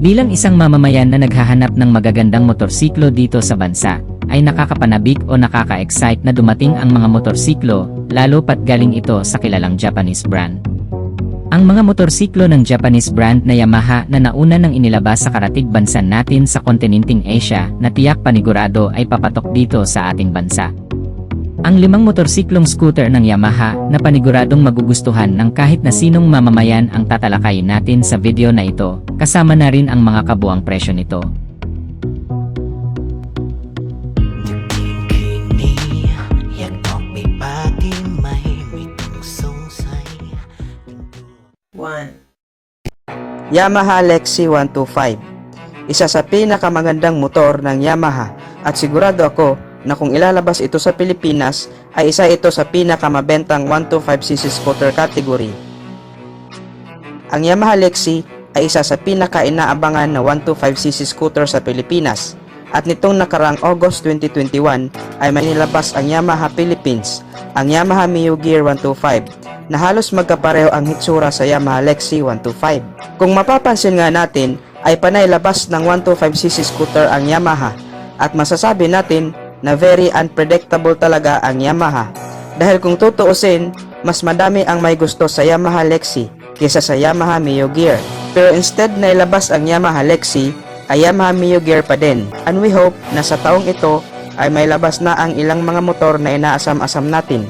Bilang isang mamamayan na naghahanap ng magagandang motorsiklo dito sa bansa, ay nakakapanabik o nakaka-excite na dumating ang mga motorsiklo, lalo pat galing ito sa kilalang Japanese brand. Ang mga motorsiklo ng Japanese brand na Yamaha na nauna nang inilabas sa karatig bansa natin sa kontinenteng Asia na tiyak panigurado ay papatok dito sa ating bansa. Ang 5 motorsiklong scooter ng Yamaha na paniguradong magugustuhan ng kahit na sinong mamamayan ang tatalakayin natin sa video na ito, kasama na rin ang mga kabuang presyo nito. Yamaha Lexi 125. Isa sa pinakamagandang motor ng Yamaha at sigurado ako na kung ilalabas ito sa Pilipinas ay isa ito sa pinakamabentang 125cc scooter category. Ang Yamaha Lexi ay isa sa pinaka-inaabangan na 125cc scooter sa Pilipinas at nitong nakarang August 2021 ay may nilabas ang Yamaha Philippines, ang Yamaha Mio Gear 125 na halos magkapareho ang hitsura sa Yamaha Lexi 125. Kung mapapansin nga natin ay panay labas ng 125cc scooter ang Yamaha at masasabi natin na very unpredictable talaga ang Yamaha dahil kung tutuusin mas madami ang may gusto sa Yamaha Lexi kaysa sa Yamaha Mio Gear, pero instead na ilabas ang Yamaha Lexi ay Yamaha Mio Gear pa din, and we hope na sa taong ito ay may labas na ang ilang mga motor na inaasam-asam natin.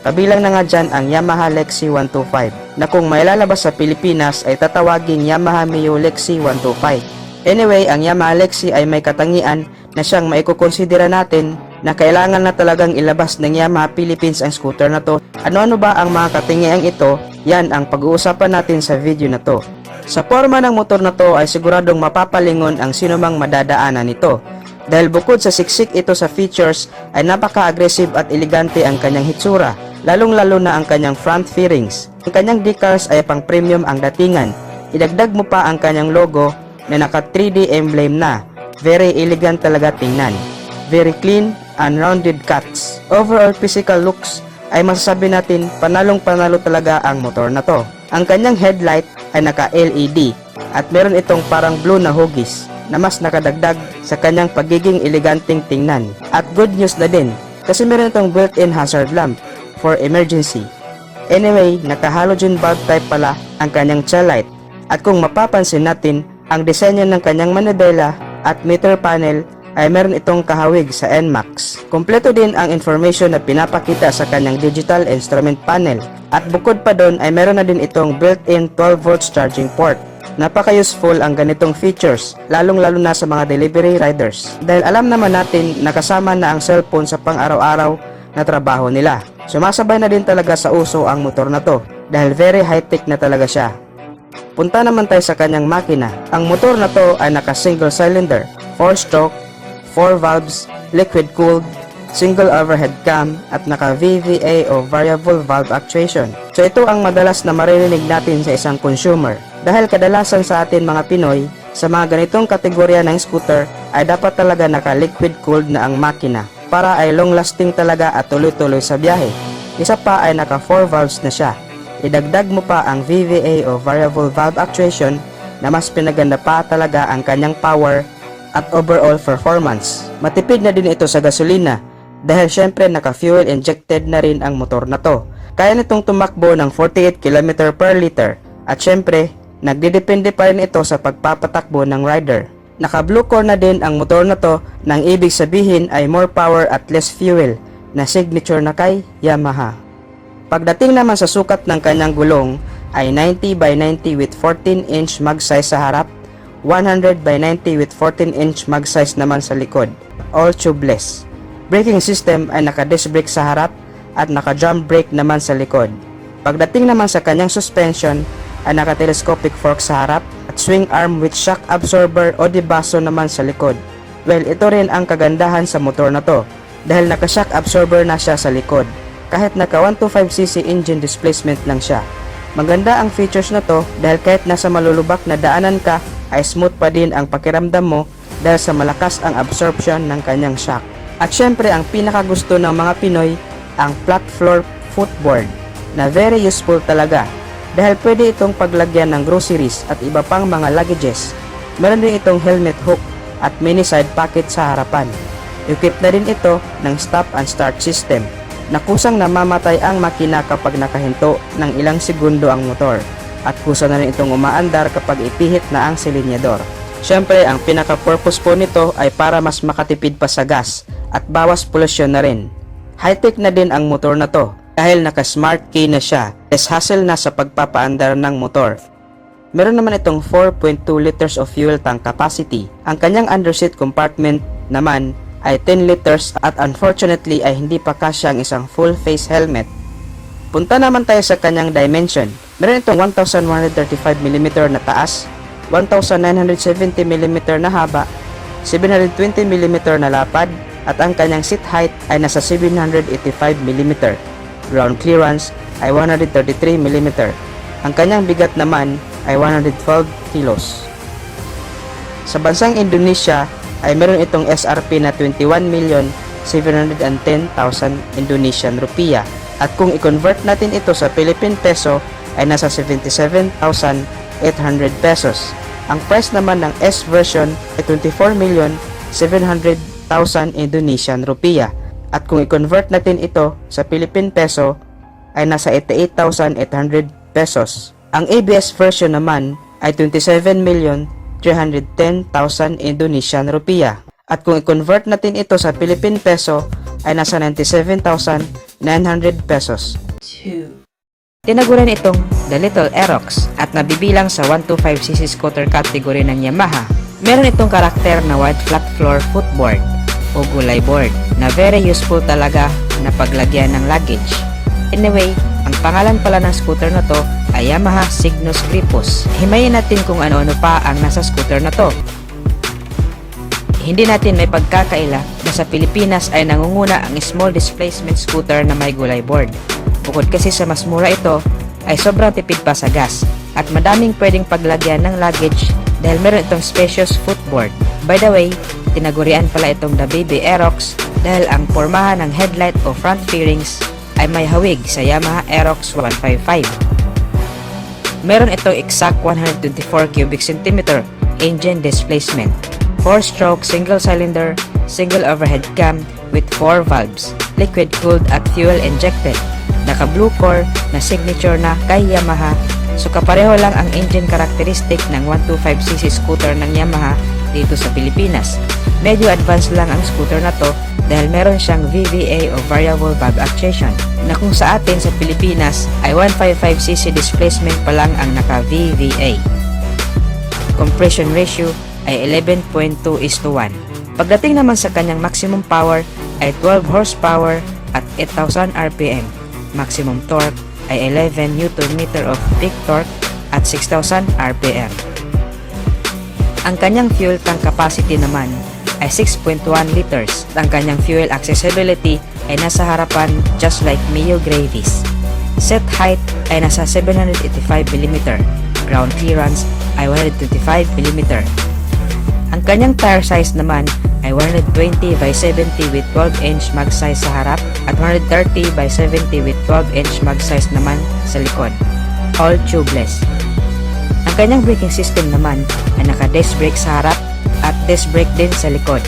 Kabilang na nga dyan ang Yamaha Lexi 125 na kung may lalabas sa Pilipinas ay tatawaging Yamaha Mio Lexi 125. Anyway, ang Yamaha Lexi ay may katangian na siyang maikukonsidera natin na kailangan na talagang ilabas ng Yamaha Philippines ang scooter na to. Ano-ano ba ang mga katangiang ito? Yan ang pag-uusapan natin sa video na to. Sa forma ng motor na to ay siguradong mapapalingon ang sinumang madadaanan nito. Dahil bukod sa siksik ito sa features ay napaka-aggressive at elegante ang kanyang hitsura, lalong-lalo na ang kanyang front fairings. Ang kanyang decals ay pang premium ang datingan. Idagdag mo pa ang kanyang logo na naka 3D emblem na. Very elegant talaga tingnan. Very clean and rounded cuts. Overall physical looks ay masasabi natin panalong-panalo talaga ang motor na to. Ang kanyang headlight ay naka LED at meron itong parang blue na hugis na mas nakadagdag sa kanyang pagiging eleganteng tingnan. At good news na din kasi meron itong built-in hazard lamp for emergency. Anyway, naka halogen bulb type pala ang kanyang tail light. At kung mapapansin natin, ang disenyo ng kanyang manibela at meter panel ay meron itong kahawig sa NMAX. Kompleto din ang information na pinapakita sa kanyang digital instrument panel. At bukod pa doon ay meron na din itong built-in 12 volts charging port. Napaka-useful ang ganitong features, lalong-lalo na sa mga delivery riders. Dahil alam naman natin na kasama na ang cellphone sa pang-araw-araw na trabaho nila. Sumasabay na din talaga sa uso ang motor na to dahil very high-tech na talaga siya. Punta naman tayo sa kanyang makina. Ang motor na to ay naka single cylinder, 4-stroke, 4 valves, liquid cooled, single overhead cam at naka VVA o variable valve actuation. So ito ang madalas na maririnig natin sa isang consumer. Dahil kadalasan sa atin mga Pinoy, sa mga ganitong kategorya ng scooter ay dapat talaga naka liquid cooled na ang makina para ay long lasting talaga at tuloy-tuloy sa biyahe. Isa pa ay naka 4 valves na siya. Idagdag mo pa ang VVA o variable valve actuation na mas pinaganda pa talaga ang kanyang power at overall performance. Matipid na din ito sa gasolina dahil syempre naka fuel injected na rin ang motor na to. Kaya nitong tumakbo ng 48 km per liter at syempre nagdidepende pa rin ito sa pagpapatakbo ng rider. Naka blue core na din ang motor na to nang ibig sabihin ay more power at less fuel na signature na kay Yamaha. Pagdating naman sa sukat ng kanyang gulong ay 90 by 90 with 14-inch mag size sa harap, 100 by 90 with 14-inch mag size naman sa likod, all tubeless. Braking system ay naka-disc brake sa harap at naka-drum brake naman sa likod. Pagdating naman sa kanyang suspension ay naka-telescopic fork sa harap at swing arm with shock absorber o dibaso naman sa likod. Well, ito rin ang kagandahan sa motor na to dahil naka-shock absorber na siya sa likod. Kahit naka 125cc engine displacement lang siya. Maganda ang features na to dahil kahit nasa malulubak na daanan ka ay smooth pa din ang pakiramdam mo dahil sa malakas ang absorption ng kanyang shock. At syempre ang pinakagusto ng mga Pinoy, ang flat floor footboard na very useful talaga dahil pwede itong paglagyan ng groceries at iba pang mga luggages. Meron din itong helmet hook at mini side pocket sa harapan. Equipped na rin ito ng stop and start system na kusang namamatay ang makina kapag nakahinto ng ilang segundo ang motor at kusa na rin itong umaandar kapag ipihit na ang silinyador. Siyempre, ang pinaka-purpose po nito ay para mas makatipid pa sa gas at bawas polusyon na rin. High-tech na din ang motor na to dahil naka-smart key na siya, less hassle na sa pagpapaandar ng motor. Meron naman itong 4.2 liters of fuel tank capacity. Ang kanyang underseat compartment naman ay 10 liters at unfortunately ay hindi pa kasya ang isang full face helmet. Punta naman tayo sa kanyang dimension. Meron itong 1135mm na taas, 1970mm na haba, 720mm na lapad, at ang kanyang seat height ay nasa 785mm. Ground clearance ay 133mm. Ang kanyang bigat naman ay 112 kilos. Sa bansang Indonesia ay meron itong SRP na 21,710,000 Indonesian rupiah at kung i-convert natin ito sa Philippine peso ay nasa 77,800 pesos. Ang price naman ng S version ay 24,700,000 Indonesian rupiah at kung i-convert natin ito sa Philippine peso ay nasa 88,800 pesos. Ang ABS version naman ay 27,310,000 Indonesian rupiah at kung i-convert natin ito sa Philippine peso ay nasa 97,900 pesos. Tinaguran itong The Little Aerox at nabibilang sa 125cc scooter category ng Yamaha. Meron itong karakter na wide flat floor footboard o gulay board na very useful talaga na paglagyan ng luggage. Anyway, ang pangalan pala ng scooter na to ay Yamaha Cygnus Gripus. Himayin natin kung ano-ano pa ang nasa scooter na to. Hindi natin may pagkakaila na sa Pilipinas ay nangunguna ang small displacement scooter na may gulay board. Bukod kasi sa mas mura ito, ay sobrang tipid pa sa gas at madaming pwedeng paglagyan ng luggage dahil meron itong spacious footboard. By the way, tinagurian pala itong The Baby Aerox dahil ang pormahan ng headlight o front fairings ay may hawig sa Yamaha Aerox 155. Meron itong exact 124 cubic centimeter engine displacement, 4-stroke single cylinder, single overhead cam with 4 valves, liquid cooled at fuel injected. Naka blue core na signature na kay Yamaha, so kapareho lang ang engine characteristic ng 125cc scooter ng Yamaha dito sa Pilipinas. Medyo advanced lang ang scooter na to dahil meron siyang VVA o variable valve actuation na kung sa atin sa Pilipinas ay 155cc displacement pa lang ang naka VVA. Compression ratio ay 11.2:1. Pagdating naman sa kanyang maximum power ay 12 horsepower at 8,000 RPM. Maximum torque ay 11 Nm of peak torque at 6,000 RPM. Ang kanyang fuel tank capacity naman ay 6.1 liters. Ang kanyang fuel accessibility ay nasa harapan just like Mio Gravis. Set height ay nasa 785mm. Ground clearance ay 125mm. Ang kanyang tire size naman ay 120 by 70 with 12-inch mag size sa harap at 130 by 70 with 12-inch mag size naman sa likod. All tubeless. Ang kanyang braking system naman ay naka-disc brake sa harap at disc brake din sa likod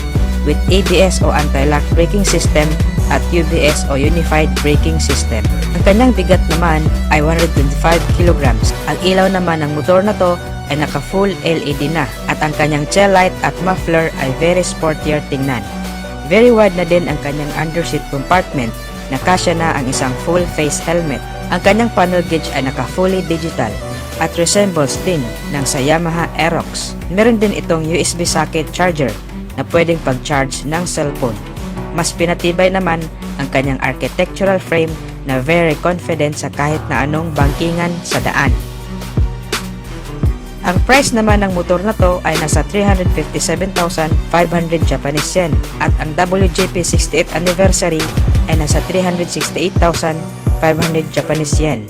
with ABS o anti-lock braking system at UBS o Unified Braking System. Ang kanyang bigat naman ay 125 kilograms. Ang ilaw naman ng motor na to ay naka-full LED na at ang kanyang tail light at muffler ay very sportier tingnan. Very wide na din ang kanyang underseat compartment na kasya na ang isang full face helmet. Ang kanyang panel gauge ay naka-fully digital at resembles din ng sa Yamaha Aerox. Meron din itong USB socket charger na pwedeng pag-charge ng cellphone. Mas pinatibay naman ang kanyang architectural frame na very confident sa kahit na anong bangkingan sa daan. Ang price naman ng motor na to ay nasa 357,500 Japanese yen at ang WJP 68th anniversary ay nasa 368,500 Japanese yen.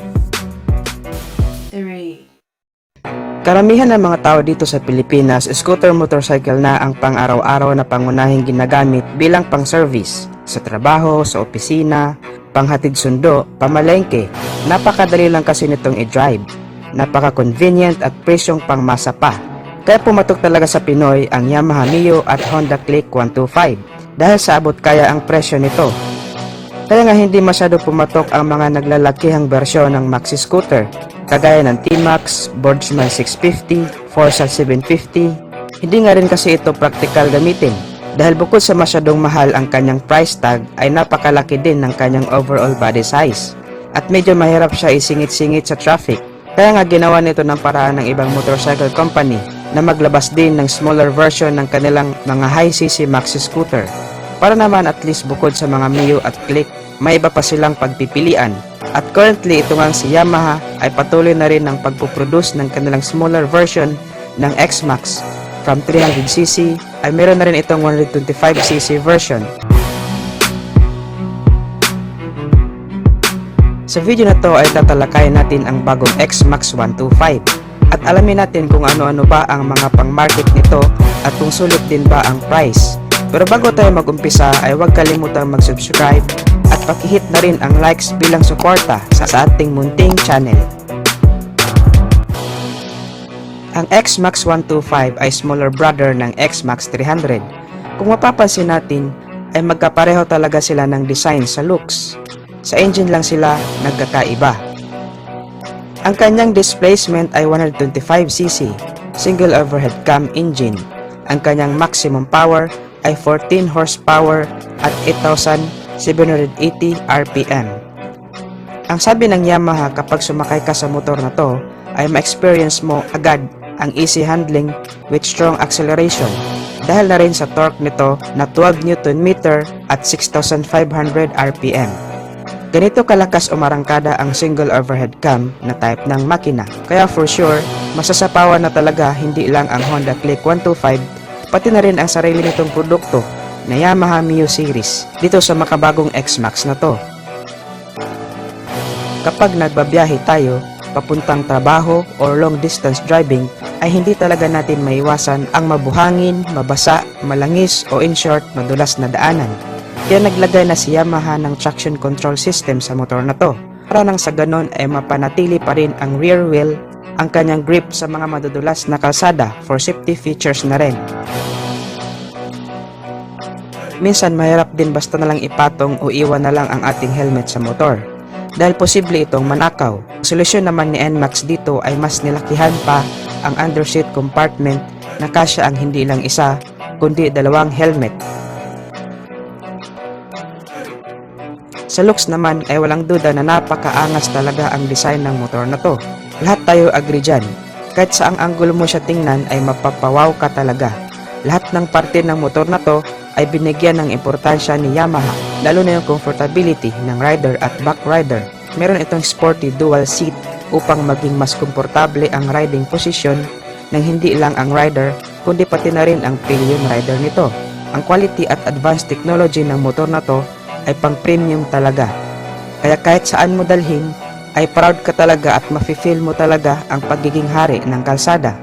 Karamihan ng mga tao dito sa Pilipinas, scooter motorcycle na ang pang-araw-araw na pangunahing ginagamit bilang pang-service sa trabaho, sa opisina, panghatid sundo, pamalengke. Napakadali lang kasi nitong i-drive. Napaka-convenient at presyong pangmasa pa. Kaya pumatok talaga sa Pinoy ang Yamaha Mio at Honda Click 125 dahil sa abot kaya ang presyo nito. Kaya nga hindi masyado pumatok ang mga naglalakihang bersyon ng maxi scooter kagaya ng T-Max, Boardsman 650, Forza 750. Hindi nga rin kasi ito praktikal gamitin dahil bukod sa masyadong mahal ang kanyang price tag ay napakalaki din ng kanyang overall body size at medyo mahirap siya isingit-singit sa traffic. Kaya nga ginawa nito ng paraan ng ibang motorcycle company na maglabas din ng smaller version ng kanilang mga high-cc maxi scooter. Para naman at least bukod sa mga Mio at Click, may iba pa silang pagpipilian. At currently ito nga si Yamaha ay patuloy na rin ng pagpuproduce ng kanilang smaller version ng X-Max. From 300cc ay meron na rin itong 125cc version. Sa video na to ay tatalakayin natin ang bagong X-Max 125 at alamin natin kung ano-ano ba ang mga pang-market nito at kung sulit din ba ang price. Pero bago tayo mag-umpisa ay huwag kalimutang mag-subscribe at pakihit na rin ang likes bilang suporta sa ating munting channel. Ang X-Max 125 ay smaller brother ng X-Max 300. Kung mapapansin natin ay magkapareho talaga sila ng design sa looks. Sa engine lang sila nagkakaiba. Ang kanyang displacement ay 125cc, single overhead cam engine. Ang kanyang maximum power ay 14 horsepower at 8,780 RPM. Ang sabi ng Yamaha kapag sumakay ka sa motor na to ay ma-experience mo agad ang easy handling with strong acceleration dahil na rin sa torque nito na 12 Nm at 6,500 RPM. Ganito kalakas umarangkada ang single overhead cam na type ng makina. Kaya for sure, masasapawan na talaga hindi lang ang Honda Click 125, pati na rin ang sarili nitong produkto na Yamaha Mio Series dito sa makabagong X-Max na to. Kapag nagbabiyahe tayo, papuntang trabaho or long distance driving, ay hindi talaga natin maiwasan ang mabuhangin, mabasa, malangis o in short, madulas na daanan. Kaya naglagay na si Yamaha ng traction control system sa motor na to para nang sa ganon ay mapanatili pa rin ang rear wheel, ang kanyang grip sa mga madudulas na kalsada for safety features na rin. Minsan mahirap din basta na lang ipatong o iwan na lang ang ating helmet sa motor dahil posible itong manakaw. Ang solusyon naman ni NMAX dito ay mas nilakihan pa ang underseat compartment na kasya ang hindi lang isa kundi dalawang helmet. Sa looks naman ay walang duda na napakaangas talaga ang design ng motor na to. Lahat tayo agree dyan. Kahit saang anggulo mo siya tingnan ay mapapawaw ka talaga. Lahat ng parte ng motor na to ay binigyan ng importansya ni Yamaha, lalo na yung comfortability ng rider at back rider. Meron itong sporty dual seat upang maging mas komportable ang riding position ng hindi lang ang rider kundi pati na rin ang pillion rider nito. Ang quality at advanced technology ng motor na to ay pang premium talaga. Kaya kahit saan mo dalhin, ay proud ka talaga at mafe-feel mo talaga ang pagiging hari ng kalsada.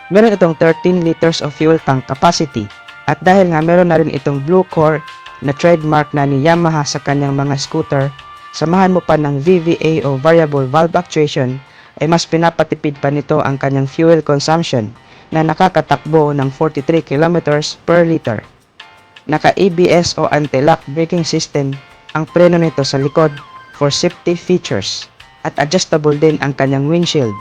Meron itong 13 liters of fuel tank capacity at dahil nga meron na rin itong blue core na trademark na ni Yamaha sa kanyang mga scooter, samahan mo pa ng VVA o variable valve actuation ay mas pinapatipid pa nito ang kanyang fuel consumption na nakakatakbo ng 43 kilometers per liter. Naka-ABS o anti-lock braking system ang preno nito sa likod for safety features at adjustable din ang kanyang windshield.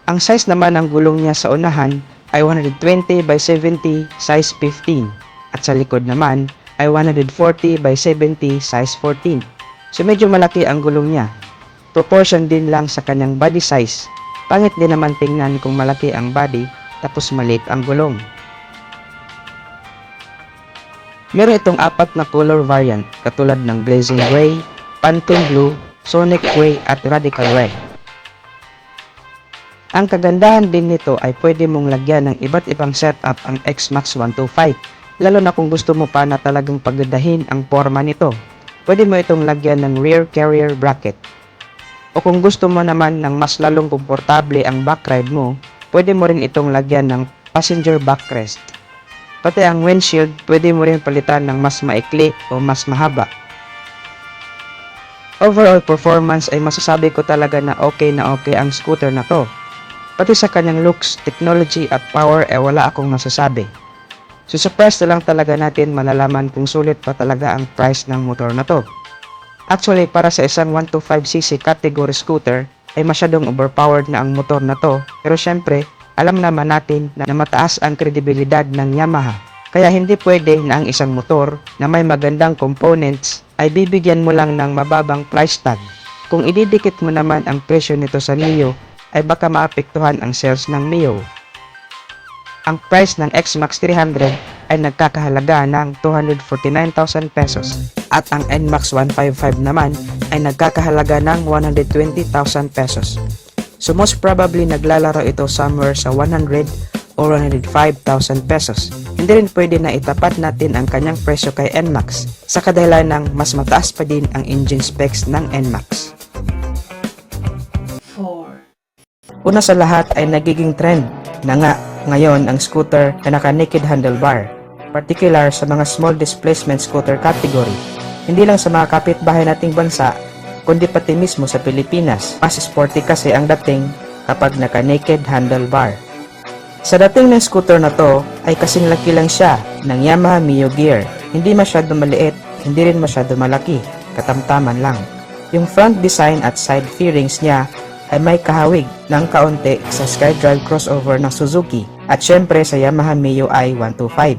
Ang size naman ng gulong niya sa unahan ay 120 by 70 size 15 at sa likod naman ay 140 by 70 size 14. So medyo malaki ang gulong niya. Proportion din lang sa kanyang body size. Pangit din naman tingnan kung malaki ang body tapos maliit ang gulong. Meron itong 4 na color variant katulad ng Blazing Gray, Phantom Blue, Sonic Gray at Radical Red. Ang kagandahan din nito ay pwede mong lagyan ng iba't ibang setup ang X-Max 125, lalo na kung gusto mo pa na talagang pagdahin ang forma nito. Pwede mo itong lagyan ng rear carrier bracket. O kung gusto mo naman ng mas lalong komportable ang backride mo, pwede mo rin itong lagyan ng passenger backrest. Pati ang windshield, pwede mo rin palitan ng mas maikli o mas mahaba. overall performance ay masasabi ko talaga na okay ang scooter na to. Pati sa kanyang looks, technology at power ay wala akong masasabi. Susurprise na lang talaga natin malalaman kung sulit pa talaga ang price ng motor na to. Actually, para sa isang 125cc category scooter ay masyadong overpowered na ang motor na to, pero syempre, alam naman natin na mataas ang kredibilidad ng Yamaha. Kaya hindi pwede na ang isang motor na may magandang components ay bibigyan mo lang ng mababang price tag. Kung ididikit mo naman ang presyo nito sa Mio, ay baka maapektuhan ang sales ng Mio. Ang price ng X-Max 300 ay nagkakahalaga ng 249,000 pesos at ang NMAX 155 naman ay nagkakahalaga ng 120,000 pesos. So most probably naglalaro ito somewhere sa 100 or 105,000 pesos. Hindi rin pwede na itapat natin ang kanyang presyo kay NMAX sa kadahilan ng mas mataas pa din ang engine specs ng NMAX. Una sa lahat ay nagiging trend na nga ngayon ang scooter na naka-naked handlebar, particular sa mga small displacement scooter category. Hindi lang sa mga kapitbahay nating bansa, kundi pati mismo sa Pilipinas. Mas sporty kasi ang dating kapag naka-naked handlebar. Sa dating ng scooter na to ay kasing laki lang siya ng Yamaha Mio Gear. Hindi masyado maliit, hindi rin masyado malaki, katamtaman lang. Yung front design at side fairings niya ay may kahawig ng kaunti sa SkyDrive crossover ng Suzuki at syempre sa Yamaha Mio i125.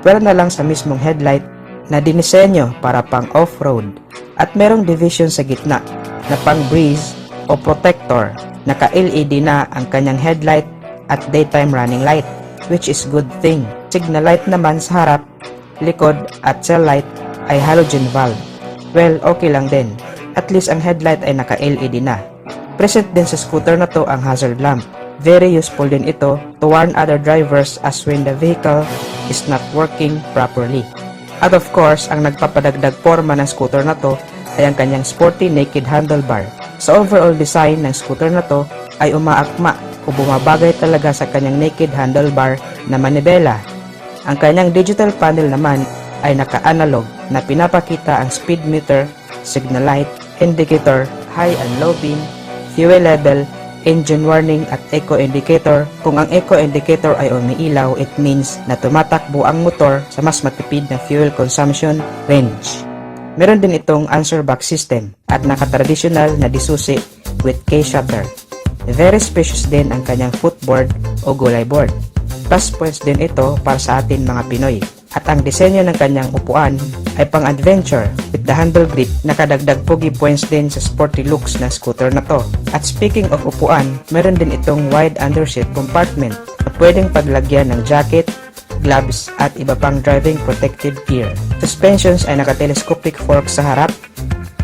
Pero na lang sa mismong headlight na dinisenyo para pang off-road at merong division sa gitna na pang breeze o protector. Naka-LED na ang kanyang headlight at daytime running light, which is good thing. Signal light naman sa harap, likod at tail light ay halogen valve. Well, okay lang din. At least ang headlight ay naka-LED na. Present din sa scooter na to ang hazard lamp. Very useful din ito to warn other drivers as when the vehicle is not working properly. At of course, ang nagpapadagdag forma ng scooter na to ay ang kanyang sporty naked handlebar. Sa overall design ng scooter na to ay umaakma o bumabagay talaga sa kanyang naked handlebar na manibela. Ang kanyang digital panel naman ay naka-analog na pinapakita ang speed meter, signal light, indicator, high and low beam, fuel level, engine warning at eco indicator. Kung ang eco indicator ay umiilaw, it means na tumatakbo ang motor sa mas matipid na fuel consumption range. Meron din itong answer box system at nakatradisyonal na disusi with K-shutter. Very spacious din ang kanyang footboard o gulay board. Plus points din ito para sa atin mga Pinoy. At ang disenyo ng kanyang upuan ay pang-adventure with the handle grip. Nakadagdag pogi points din sa sporty looks na scooter na to. At speaking of upuan, meron din itong wide underseat compartment na pwedeng paglagyan ng jacket, gloves at iba pang driving protective gear. Suspensions ay naka-telescopic fork sa harap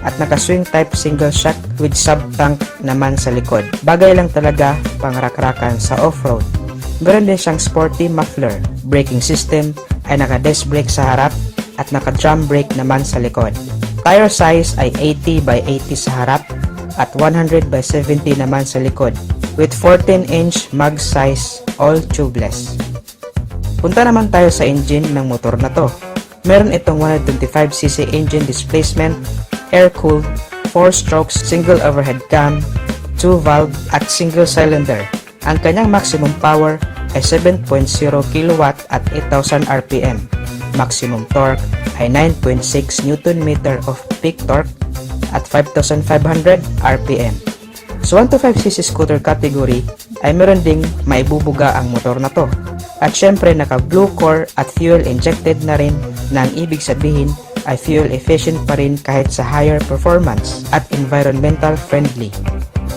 at naka-swing type single shock with sub-tank naman sa likod. Bagay lang talaga pang rakrakan sa off-road. Meron din siyang sporty muffler. Braking system ay naka-disc brake sa harap at naka-drum brake naman sa likod. Tire size ay 80 by 80 sa harap at 100 by 70 naman sa likod with 14-inch mag size all tubeless. Punta naman tayo sa engine ng motor na to. Meron itong 125cc engine displacement, air-cooled, 4 strokes, single overhead cam, 2 valve at single cylinder. Ang kanyang maximum power ay 7.0 kW at 8,000 RPM. Maximum torque ay 9.6 Nm of peak torque at 5,500 RPM. Sa 125cc scooter category ay meron ding maibubuga ang motor na to. At syempre naka blue core at fuel injected na rin na ang ibig sabihin ay fuel efficient pa rin kahit sa higher performance at environmental friendly.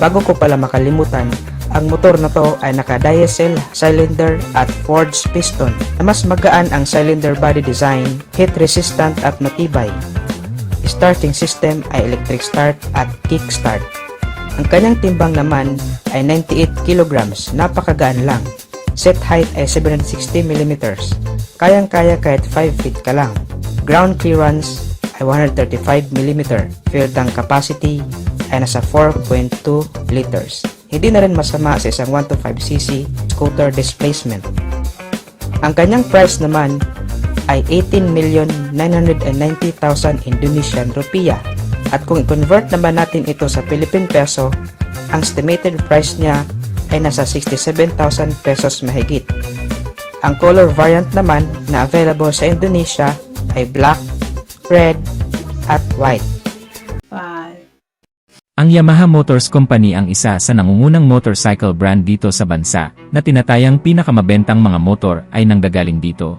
Bago ko pala makalimutan, ang motor na to ay naka-diesel cylinder at forged piston na mas magaan ang cylinder body design, heat resistant at matibay. Starting system ay electric start at kick start. Ang kanyang timbang naman ay 98 kilograms, napakagaan lang. Set height ay 760mm, kayang-kaya kahit 5 feet ka lang. Ground clearance ay 135mm, fuel tank capacity ay nasa 4.2 liters. Hindi na rin masama sa isang 125cc scooter displacement. Ang kanyang price naman ay 18,990,000 Indonesian rupiah At kung i-convert naman natin ito sa Philippine Peso, ang estimated price niya ay nasa 67,000 pesos mahigit. Ang color variant naman na available sa Indonesia ay black, red, at white. Ang Yamaha Motors Company ang isa sa nangungunang motorcycle brand dito sa bansa na tinatayang pinakamabentang mga motor ay nanggagaling dito.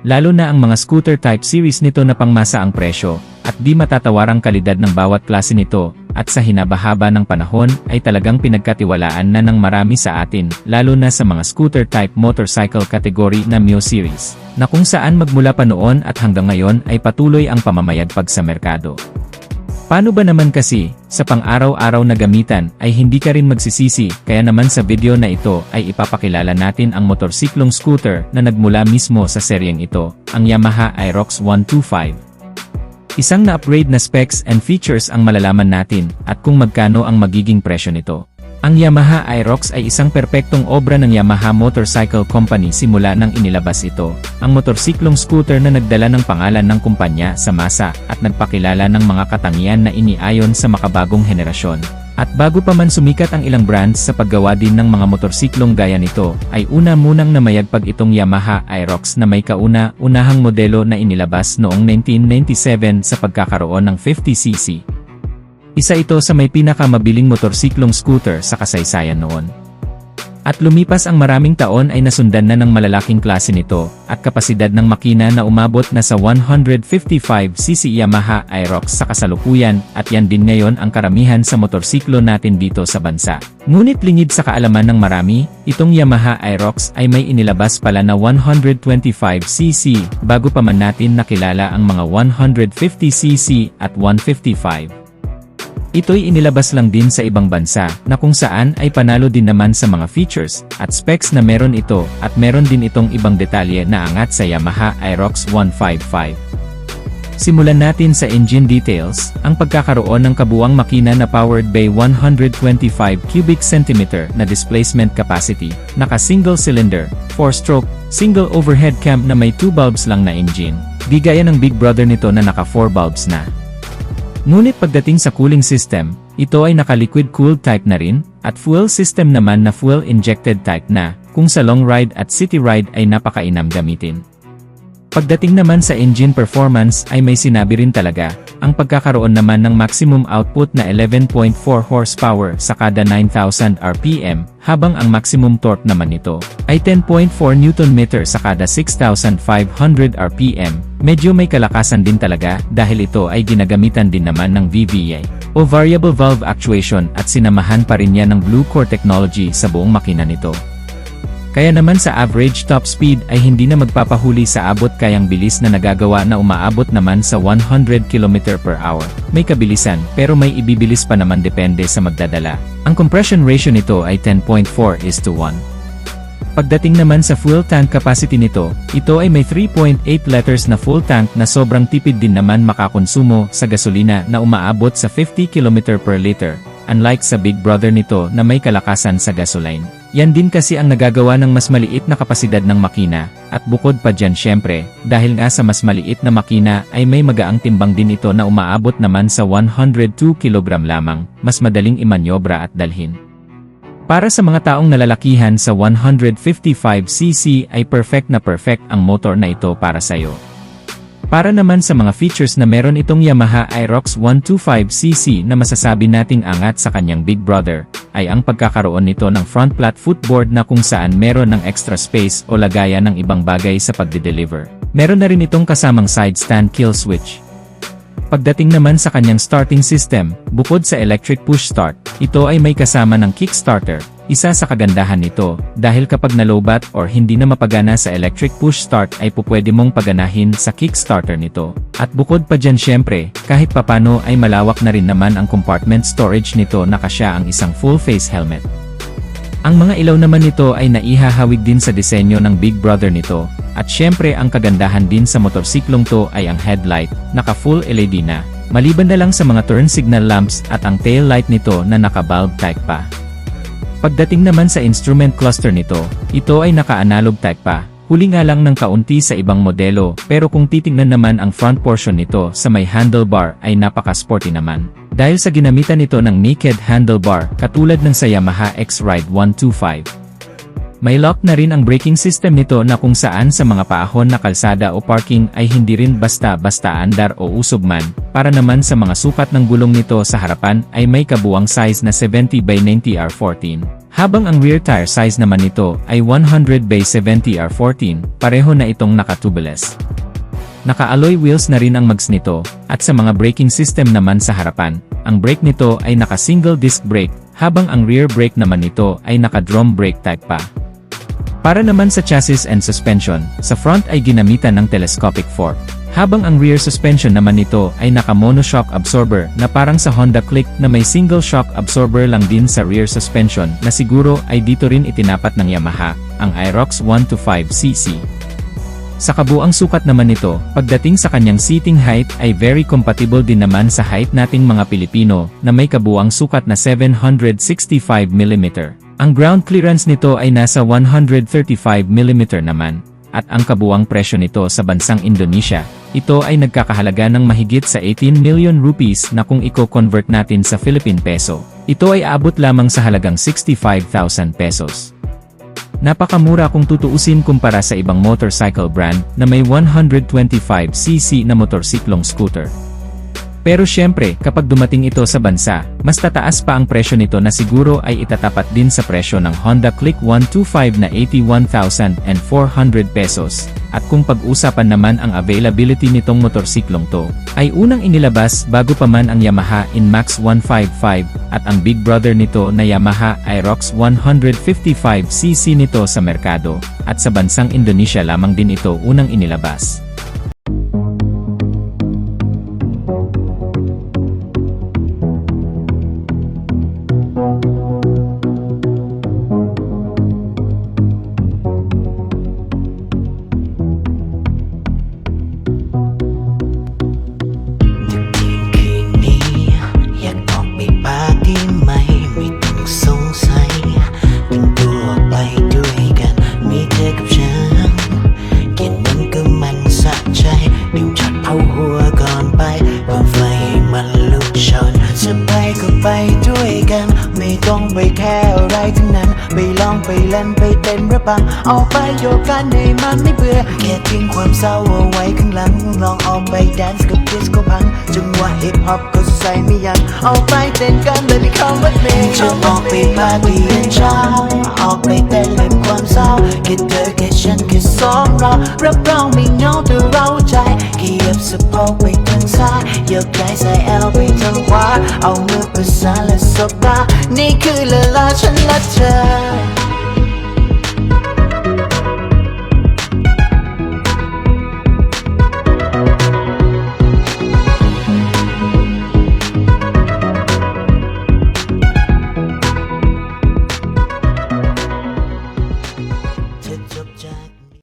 Lalo na ang mga scooter type series nito na pangmasa ang presyo at di matatawarang kalidad ng bawat klase nito at sa hinabahaba ng panahon ay talagang pinagkatiwalaan na ng marami sa atin lalo na sa mga scooter type motorcycle category na Mio series na kung saan magmula pa noon at hanggang ngayon ay patuloy ang pamamayagpag sa merkado. Paano ba naman kasi, sa pang-araw-araw na gamitan ay hindi ka rin magsisisi, kaya naman sa video na ito ay ipapakilala natin ang motorsiklong scooter na nagmula mismo sa seryeng ito, ang Yamaha Aerox 125. Isang na-upgrade na specs and features ang malalaman natin at kung magkano ang magiging presyo nito. Ang Yamaha Aerox ay isang perpektong obra ng Yamaha Motorcycle Company simula nang inilabas ito, ang motorsiklong scooter na nagdala ng pangalan ng kumpanya sa masa at nagpakilala ng mga katangian na iniayon sa makabagong henerasyon. At bago pa man sumikat ang ilang brands sa paggawa din ng mga motorsiklong gaya nito, ay una munang namayagpag itong Yamaha Aerox na may kauna-unahang modelo na inilabas noong 1997 sa pagkakaroon ng 50cc. Isa ito sa may pinakamabiling motorsiklong scooter sa kasaysayan noon. At lumipas ang maraming taon ay nasundan na ng malalaking klase nito at kapasidad ng makina na umabot na sa 155cc Yamaha Aerox sa kasalukuyan at yan din ngayon ang karamihan sa motorsiklo natin dito sa bansa. Ngunit lingid sa kaalaman ng marami, itong Yamaha Aerox ay may inilabas pala na 125cc bago pa man natin nakilala ang mga 150cc at 155. Ito'y inilabas lang din sa ibang bansa na kung saan ay panalo din naman sa mga features at specs na meron ito at meron din itong ibang detalye na angat sa Yamaha Aerox 155. Simulan natin sa engine details, ang pagkakaroon ng kabuuang makina na powered by 125 cubic centimeter na displacement capacity, naka single cylinder, 4-stroke, single overhead cam na may 2 bulbs lang na engine, di gaya ng big brother nito na naka 4 bulbs na. Ngunit pagdating sa cooling system, ito ay naka-liquid cooled type na rin, at fuel system naman na fuel injected type na, kung sa long ride at city ride ay napakainam gamitin. Pagdating naman sa engine performance ay may sinabi rin talaga, ang pagkakaroon naman ng maximum output na 11.4 horsepower sa kada 9,000 RPM, habang ang maximum torque naman nito ay 10.4 Nm sa kada 6,500 RPM. Medyo may kalakasan din talaga dahil ito ay ginagamitan din naman ng VVA o variable valve actuation at sinamahan pa rin yan ng Blue Core technology sa buong makina nito. Kaya naman sa average top speed ay hindi na magpapahuli sa abot kayang bilis na nagagawa na umaabot naman sa 100 km/h. May kabilisan pero may ibibilis pa naman depende sa magdadala. Ang compression ratio nito ay 10.4:1. Pagdating naman sa fuel tank capacity nito, ito ay may 3.8 liters na full tank na sobrang tipid din naman makakonsumo sa gasolina na umaabot sa 50 km/L. Unlike sa big brother nito na may kalakasan sa gasoline. Yan din kasi ang nagagawa ng mas maliit na kapasidad ng makina, at bukod pa dyan syempre, dahil nga sa mas maliit na makina ay may magaang timbang din ito na umaabot naman sa 102 kg lamang, mas madaling imanyobra at dalhin. Para sa mga taong nalalakihan sa 155cc ay perfect ang motor na ito para sa'yo. Para naman sa mga features na meron itong Yamaha Aerox 125cc na masasabi nating angat sa kanyang big brother, ay ang pagkakaroon nito ng front flat footboard na kung saan meron ng extra space o lagayan ng ibang bagay sa pagde-deliver. Meron na rin itong kasamang side stand kill switch. Pagdating naman sa kanyang starting system, bukod sa electric push start, ito ay may kasama ng kickstarter. Isa sa kagandahan nito, dahil kapag nalobat or hindi na mapagana sa electric push start ay pupwede mong paganahin sa kickstarter nito. At bukod pa dyan syempre, kahit papano ay malawak na rin naman ang compartment storage nito na kasya ang isang full face helmet. Ang mga ilaw naman nito ay naihahawig din sa disenyo ng big brother nito, at syempre ang kagandahan din sa motorsiklong to ay ang headlight, naka full LED na, maliban na lang sa mga turn signal lamps at ang tail light nito na naka bulb type pa. Pagdating naman sa instrument cluster nito, ito ay naka-analog type pa, Huli nga lang ng kaunti sa ibang modelo, pero kung titingnan naman ang front portion nito sa may handlebar ay napaka-sporty naman. Dahil sa ginamitan nito ng naked handlebar katulad ng sa Yamaha X-Ride 125. May lock na rin ang braking system nito na kung saan sa mga paahon na kalsada o parking ay hindi rin basta-basta andar o usog man, para naman sa mga sukat ng gulong nito sa harapan ay may kabuang size na 70x90R14. Habang ang rear tire size naman nito ay 100x70R14, pareho na itong naka-tubeless. Naka-alloy wheels na rin ang mags nito, at sa mga braking system naman sa harapan, ang brake nito ay naka-single disc brake, habang ang rear brake naman nito ay naka-drum brake type pa. Para naman sa chassis and suspension, sa front ay ginamitan ng telescopic fork, habang ang rear suspension naman nito ay naka-monoshock absorber na parang sa Honda Click na may single shock absorber lang din sa rear suspension na siguro ay dito rin itinapat ng Yamaha, ang Aerox 125cc. Sa kabuang sukat naman nito, pagdating sa kanyang seating height ay very compatible din naman sa height nating mga Pilipino na may kabuang sukat na 765mm. Ang ground clearance nito ay nasa 135mm naman, at ang kabuang presyo nito sa bansang Indonesia, ito ay nagkakahalaga ng mahigit sa 18 million rupees na kung i-convert natin sa Philippine peso, ito ay aabot lamang sa halagang 65,000 pesos. Napakamura kung tutuusin kumpara sa ibang motorcycle brand na may 125cc na motorsiklong scooter. Pero syempre, kapag dumating ito sa bansa, mas tataas pa ang presyo nito na siguro ay itatapat din sa presyo ng Honda Click 125 na 81,400 pesos. At kung pag-usapan naman ang availability nitong motorsiklong to, ay unang inilabas bago pa man ang Yamaha Inmax 155 at ang big brother nito na Yamaha Aerox 155cc nito sa merkado, at sa bansang Indonesia lamang din ito unang inilabas.ไปด้วยกันไม่ต้องไปแค่อะไรทั้งนั้นไปลองไปเล่นไปเต้นระบังเอาไปโยกกันให้มันไม่เบื่อแค่ทิ้งความเศร้าเอาไว้ข้างหลังลองเอาไปแดนซ์กับดิสโก้พังจังหวะฮิปฮอปก็ใส่ไม่ยั้งเอาไปเต้นกันเลยไม่เข้าวัดเมย์จะออกไปปาร์ตี้ยันเช้าออกไปเต้นเล่นความเศร้าแค่เธอแค่ฉันแค่สองเรารับรองไม่เหงาแต่เราใจขยับสะโพกไปทางซ้ายยกไหล่ใส่แอลไปทางขวาเอามือประสานและสบตานี่คือละลาฉันและเธอ